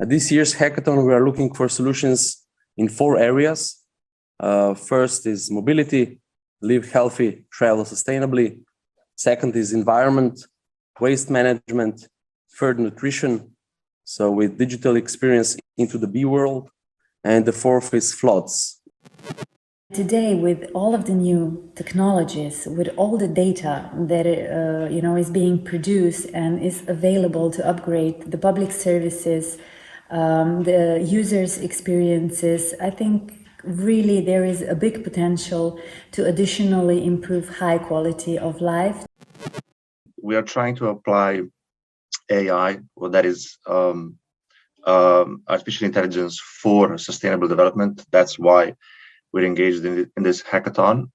At this year's hackathon, we are looking for solutions in 4 areas. First is mobility, live healthy, travel sustainably. Second is environment, waste management. Third, nutrition, so with digital experience into the B world. And the fourth is floods. Today, with all of the new technologies, with all the data that is being produced and is available to upgrade the public services, the users' experiences, I think really there is a big potential to additionally improve high quality of life. We are trying to apply AI, or that is artificial intelligence, for sustainable development. That's why we're engaged in this hackathon.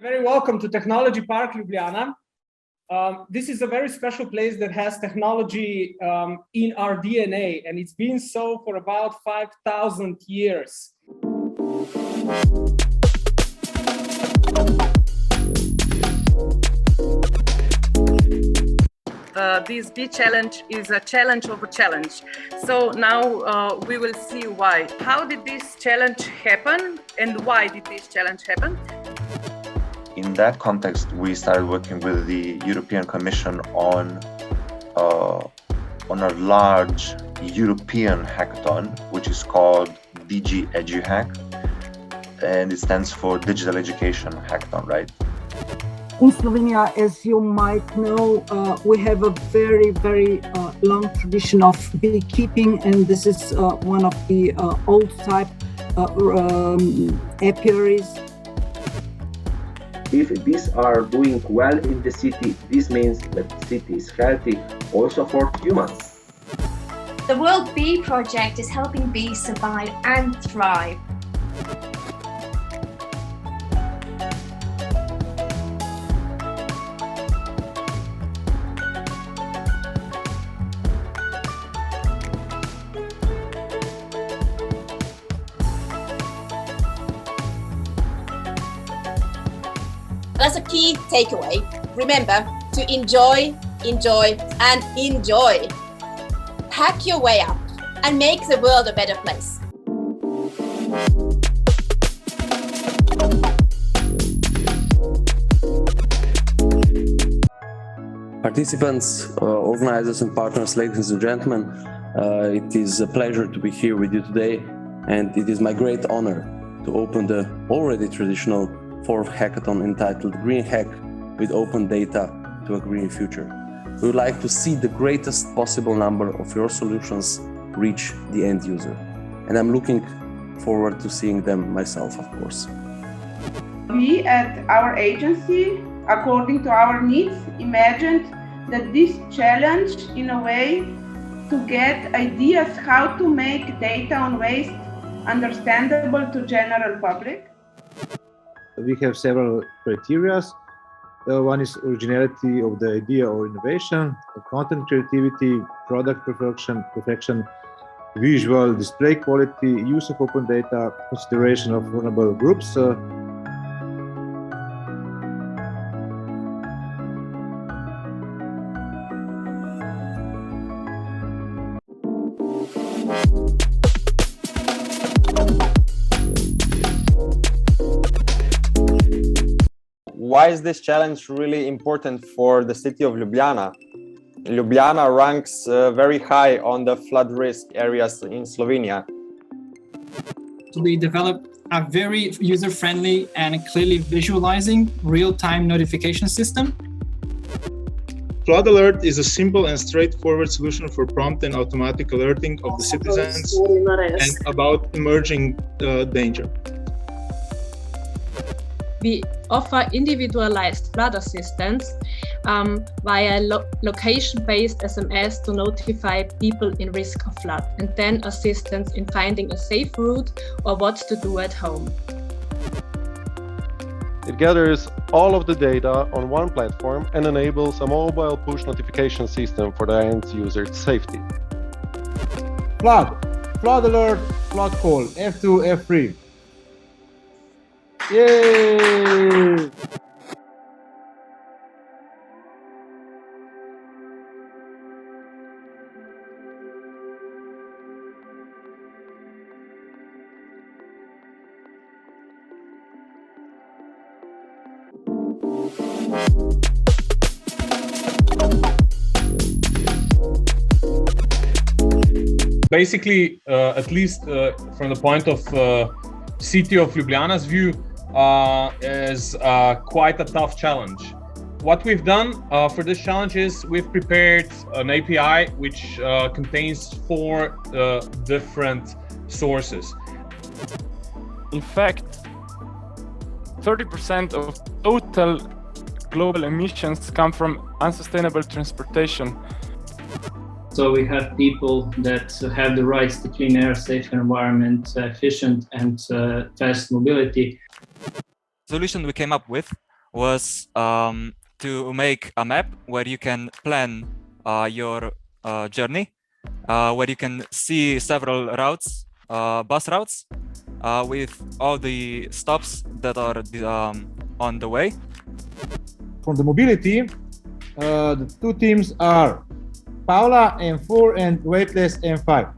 Very welcome to Technology Park Ljubljana. This is a very special place that has technology in our DNA, and it's been so for about 5,000 years. This B challenge is a challenge of a challenge. So now we will see why. How did this challenge happen and why did this challenge happen? In that context, we started working with the European Commission on a large European hackathon, which is called DG EduHack, and it stands for Digital Education Hackathon, right? In Slovenia, as you might know, we have a very, very long tradition of beekeeping, and this is one of the old type apiaries. If these are doing well in the city, this means that the city is healthy also for humans. The World Bee Project is helping bees survive and thrive. That's a key takeaway. Remember to enjoy, and enjoy. Hack your way up and make the world a better place. Participants, organizers and partners, ladies and gentlemen, it is a pleasure to be here with you today, and it is my great honor to open the already traditional 4th hackathon entitled Green Hack with Open Data to a Green Future. We would like to see the greatest possible number of your solutions reach the end user. And I'm looking forward to seeing them myself, of course. We at our agency, according to our needs, imagined that this challenge in a way to get ideas how to make data on waste understandable to general public. We have several criteria. One is originality of the idea or innovation, content creativity, product perfection, visual display quality, use of open data, consideration of vulnerable groups. Why is this challenge really important for the city of Ljubljana? Ljubljana ranks very high on the flood risk areas in Slovenia. We developed a very user-friendly and clearly visualizing real-time notification system. Flood Alert is a simple and straightforward solution for prompt and automatic alerting of the citizens and about emerging danger. We offer individualized flood assistance via location-based SMS to notify people in risk of flood, and then assistance in finding a safe route or what to do at home. It gathers all of the data on one platform and enables a mobile push notification system for the end user's safety. Flood alert, flood call, F2, F3. Yay! Basically, at least from the point of city of Ljubljana's view, is quite a tough challenge. What we've done for this challenge is we've prepared an API which contains 4 different sources. In fact, 30% of total global emissions come from unsustainable transportation. So we have people that have the rights to clean air, safe environment, efficient and fast mobility. The solution we came up with was to make a map where you can plan your journey, where you can see several routes, bus routes, with all the stops that are on the way. From the mobility, the 2 teams are Paula M4 and Weightless M5.